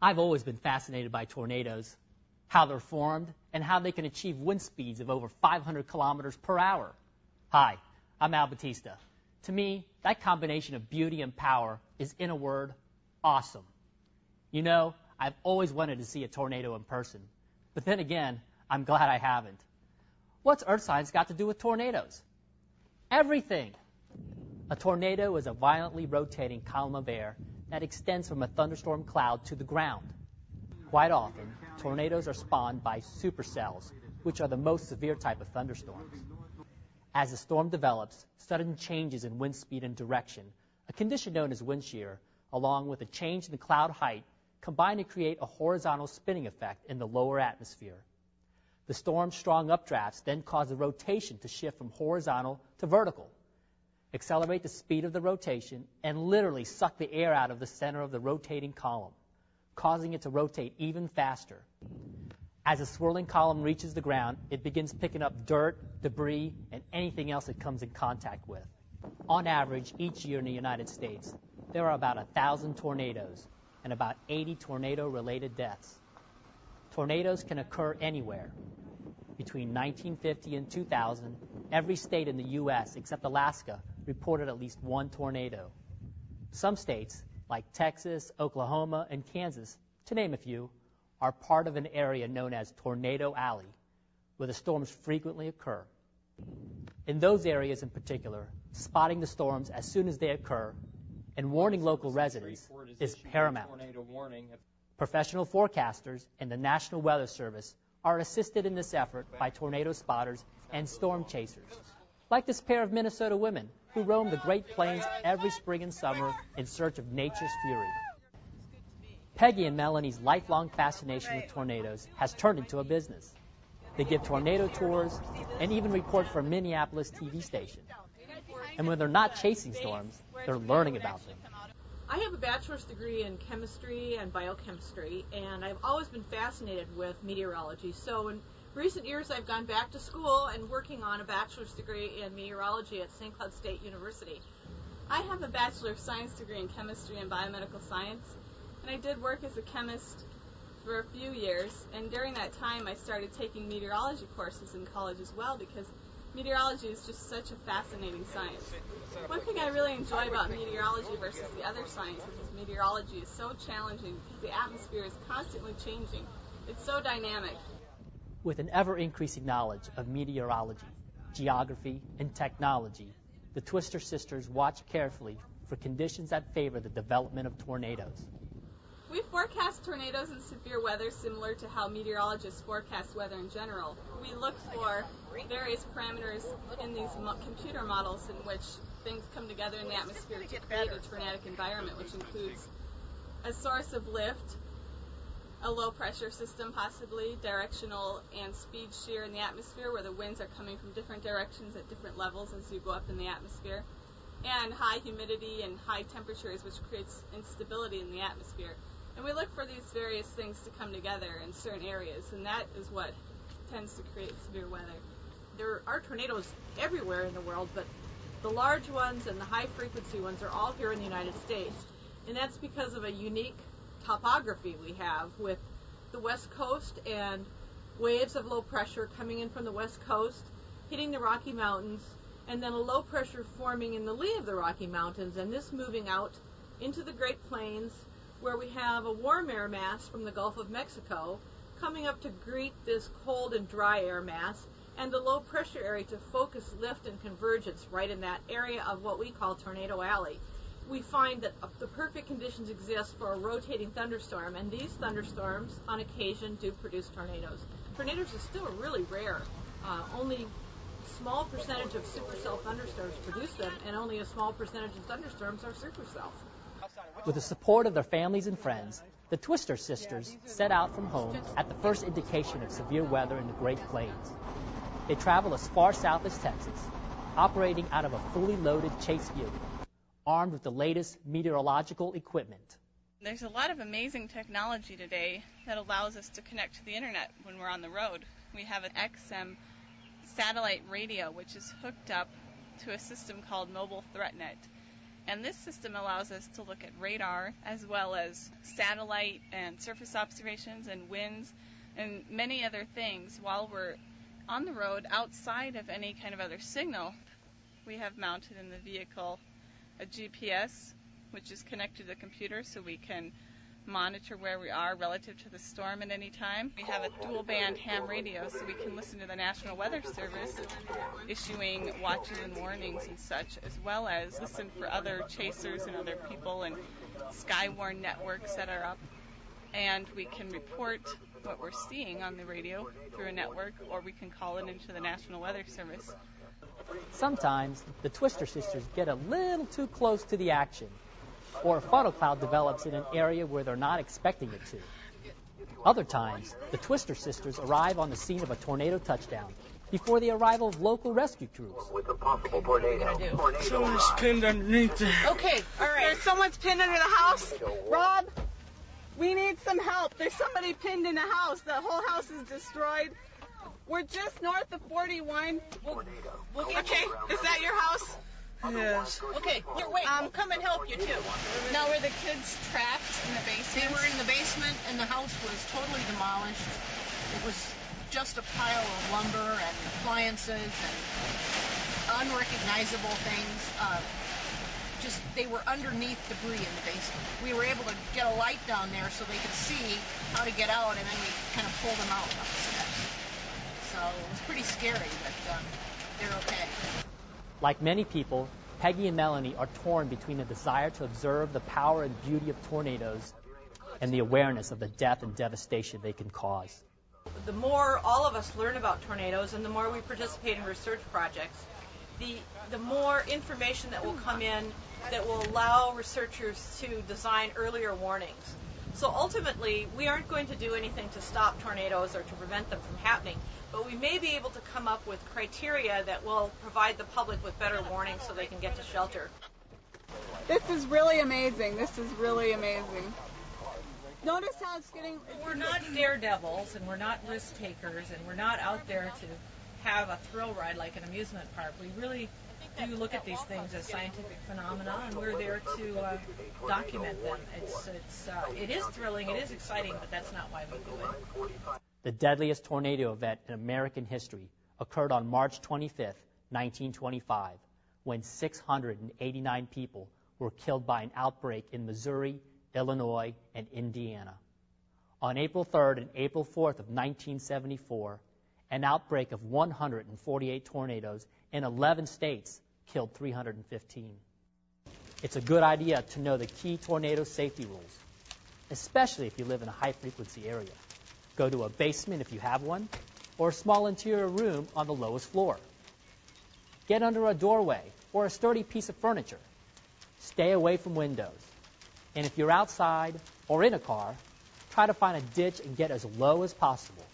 I've always been fascinated by tornadoes, how they're formed, and how they can achieve wind speeds of over 500 kilometers per hour. Hi, I'm Al Batista. To me, that combination of beauty and power is, in a word, awesome. You know, I've always wanted to see a tornado in person, but then again, I'm glad I haven't. What's earth science got to do with tornadoes? Everything. A tornado is a violently rotating column of air that extends from a thunderstorm cloud to the ground. Quite often, tornadoes are spawned by supercells, which are the most severe type of thunderstorms. As the storm develops, sudden changes in wind speed and direction, a condition known as wind shear, along with a change in the cloud height, combine to create a horizontal spinning effect in the lower atmosphere. The storm's strong updrafts then cause the rotation to shift from horizontal to vertical, accelerate the speed of the rotation, and literally suck the air out of the center of the rotating column, causing it to rotate even faster. As the swirling column reaches the ground, it begins picking up dirt, debris, and anything else it comes in contact with. On average, each year in the United States, there are about 1,000 tornadoes and about 80 tornado-related deaths. Tornadoes can occur anywhere. Between 1950 and 2000, every state in the U.S. except Alaska reported at least one tornado. Some states, like Texas, Oklahoma, and Kansas, to name a few, are part of an area known as Tornado Alley, where the storms frequently occur. In those areas in particular, spotting the storms as soon as they occur and warning local residents is paramount. Professional forecasters and the National Weather Service are assisted in this effort by tornado spotters and storm chasers, like this pair of Minnesota women who roam the Great Plains every spring and summer in search of nature's fury. Peggy and Melanie's lifelong fascination with tornadoes has turned into a business. They give tornado tours and even report for a Minneapolis TV station. And when they're not chasing storms, they're learning about them. I have a bachelor's degree in chemistry and biochemistry, and I've always been fascinated with meteorology. So in recent years, I've gone back to school and working on a bachelor's degree in meteorology at St. Cloud State University. I have a Bachelor of Science degree in chemistry and biomedical science, and I did work as a chemist for a few years, and during that time I started taking meteorology courses in college as well, because meteorology is just such a fascinating science. One thing I really enjoy about meteorology versus the other sciences is meteorology is so challenging because the atmosphere is constantly changing. It's so dynamic. With an ever-increasing knowledge of meteorology, geography, and technology, the Twister sisters watch carefully for conditions that favor the development of tornadoes. We forecast tornadoes and severe weather similar to how meteorologists forecast weather in general. We look for various parameters in these computer models in which things come together in the atmosphere to create a tornadic environment, which includes a source of lift, a low pressure system possibly, directional and speed shear in the atmosphere where the winds are coming from different directions at different levels as you go up in the atmosphere, and high humidity and high temperatures, which creates instability in the atmosphere. And we look for these various things to come together in certain areas, and that is what tends to create severe weather. There are tornadoes everywhere in the world, but the large ones and the high-frequency ones are all here in the United States. And that's because of a unique topography we have with the West Coast and waves of low pressure coming in from the West Coast, hitting the Rocky Mountains, and then a low pressure forming in the lee of the Rocky Mountains, and this moving out into the Great Plains, where we have a warm air mass from the Gulf of Mexico coming up to greet this cold and dry air mass, and the low pressure area to focus lift and convergence right in that area of what we call Tornado Alley. We find that the perfect conditions exist for a rotating thunderstorm, and these thunderstorms on occasion do produce tornadoes. Tornadoes are still really rare. Only a small percentage of supercell thunderstorms produce them, and only a small percentage of thunderstorms are supercell. With the support of their families and friends, the Twister sisters set out from home at the first indication of severe weather in the Great Plains. They travel as far south as Texas, operating out of a fully loaded Chase vehicle, armed with the latest meteorological equipment. There's a lot of amazing technology today that allows us to connect to the internet when we're on the road. We have an XM satellite radio which is hooked up to a system called Mobile ThreatNet. And this system allows us to look at radar as well as satellite and surface observations and winds and many other things while we're on the road outside of any kind of other signal. We have mounted in the vehicle a GPS, which is connected to the computer so we can monitor where we are relative to the storm at any time. We have a dual band ham radio so we can listen to the National Weather Service issuing watches and warnings and such, as well as listen for other chasers and other people and Skywarn networks that are up. And we can report what we're seeing on the radio through a network, or we can call it into the National Weather Service. Sometimes the Twister sisters get a little too close to the action, or a funnel cloud develops in an area where they're not expecting it to. Other times, the Twister sisters arrive on the scene of a tornado touchdown before the arrival of local rescue crews. With a possible tornado. Someone's pinned underneath it. Okay, all right. There's someone's pinned under the house. Rob, we need some help. There's somebody pinned in the house. The whole house is destroyed. We're just north of 41. We'll get okay, is that your house? Yes. Okay, here, wait, we'll come and help you too. Now, were the kids trapped in the basement? They were in the basement and the house was totally demolished. It was just a pile of lumber and appliances and unrecognizable things. They were underneath debris in the basement. We were able to get a light down there so they could see how to get out, and then we kind of pulled them out up the steps. So it was pretty scary, but they're okay. Like many people, Peggy and Melanie are torn between the desire to observe the power and beauty of tornadoes and the awareness of the death and devastation they can cause. The more all of us learn about tornadoes and the more we participate in research projects, the more information that will come in that will allow researchers to design earlier warnings. So ultimately, we aren't going to do anything to stop tornadoes or to prevent them from happening, but we may be able to come up with criteria that will provide the public with better warnings so they can get to shelter. This is really amazing. This is really amazing. Notice how it's getting... We're not daredevils, and we're not risk takers, and we're not out there to have a thrill ride like an amusement park. We really do look at these things as scientific phenomena, and we're there to document them. It is thrilling, it is exciting, but that's not why we do it. The deadliest tornado event in American history occurred on March 25, 1925, when 689 people were killed by an outbreak in Missouri, Illinois, and Indiana. On April 3rd and April 4th of 1974, an outbreak of 148 tornadoes in 11 states killed 315. It's a good idea to know the key tornado safety rules, especially if you live in a high-frequency area. Go to a basement if you have one, or a small interior room on the lowest floor. Get under a doorway or a sturdy piece of furniture. Stay away from windows. And if you're outside or in a car, try to find a ditch and get as low as possible.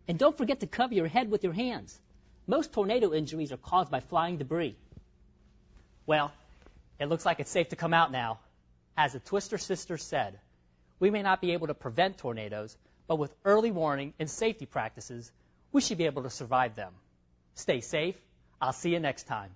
And don't forget to cover your head with your hands. Most tornado injuries are caused by flying debris. Well, it looks like it's safe to come out now. As the Twister sisters said, we may not be able to prevent tornadoes, but with early warning and safety practices, we should be able to survive them. Stay safe. I'll see you next time.